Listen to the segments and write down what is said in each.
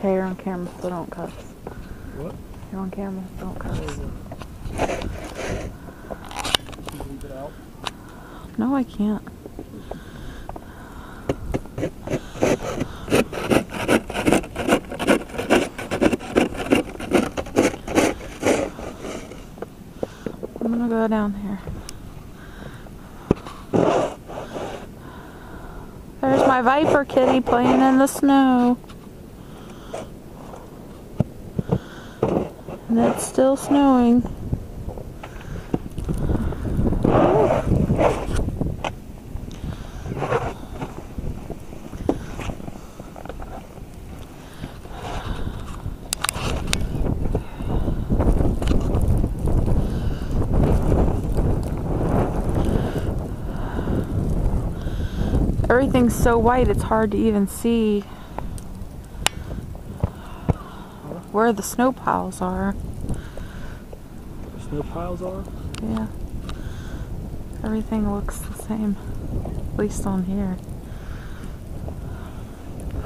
Okay, you're on camera, so don't cuss. What? You're on camera, so don't cuss. Can you leave it out? No, I can't. I'm gonna go down here. There's my Viper kitty playing in the snow. And it's still snowing. Everything's so white it's hard to even see where the snow piles are. The snow piles are? Yeah. Everything looks the same, at least on here.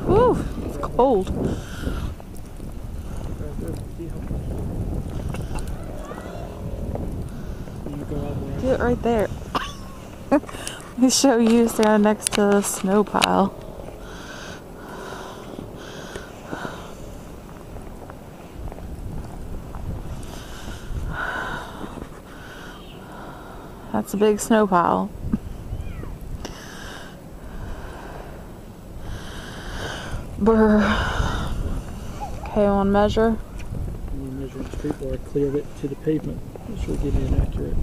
Whew, it's cold. Do it right there. Let me show you standing next to the snow pile. That's a big snow pile. Brr. Okay, on measure. I'm going to measure the street where I cleared it to the pavement. This will give me an accurate.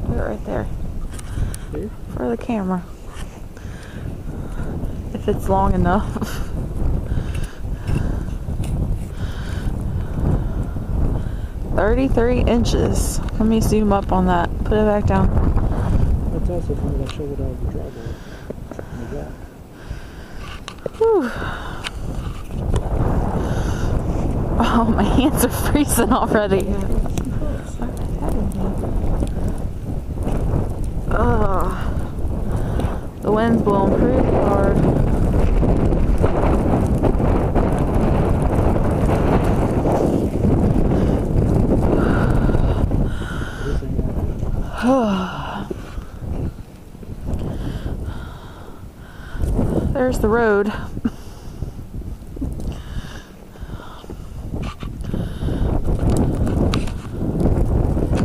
Do it right there. Here? For the camera. If it's long enough. $33 Let me zoom up on that. Put it back down. That's also from when I shoveled out of the driveway. Whew. Oh, my hands are freezing already. Ugh. The wind's blowing pretty hard. There's the road.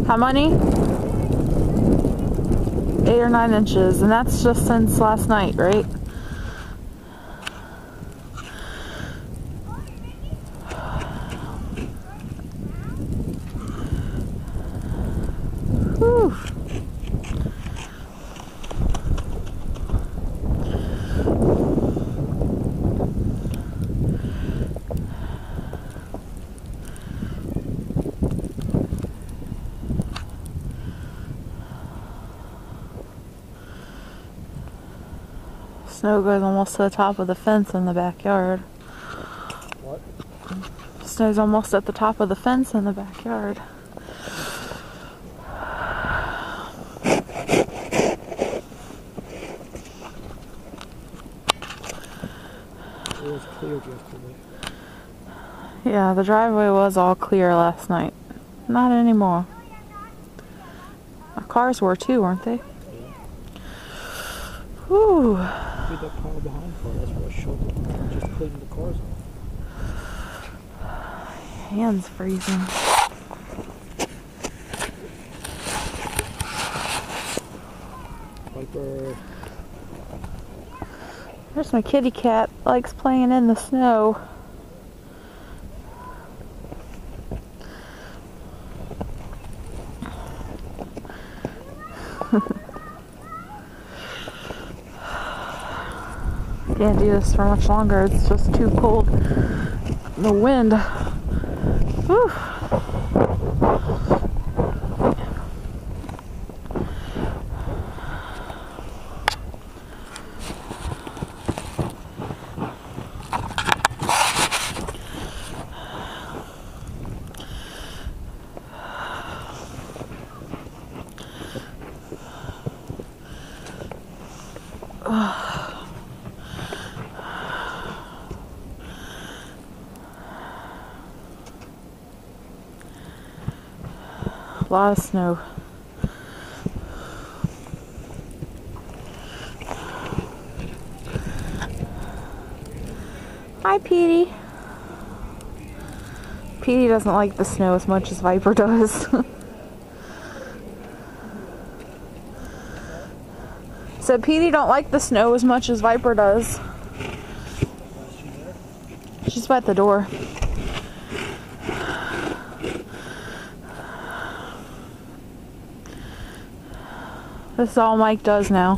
How many? 8 or 9 inches, and that's just since last night, right? Whew. Snow goes almost to the top of the fence in the backyard. What? Snow's almost at the top of the fence in the backyard. It was cleared yesterday. Yeah, the driveway was all clear last night. Not anymore. Our cars were too, weren't they? Yeah. Whew. Did that pile behind car? That's where I shoveled it. Just cleaning the cars off. Hands freezing. Viper. There's my kitty cat. Likes playing in the snow. Can't do this for much longer. It's just too cold. The wind. Whew. A lot of snow. Hi, Petey. Petey doesn't like the snow as much as Viper does. So Petey don't like the snow as much as Viper does. She's by the door. This is all Mike does now.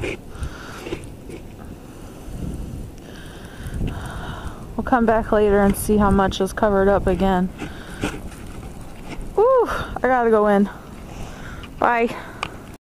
We'll come back later and see how much is covered up again. Woo! I gotta go in. Bye.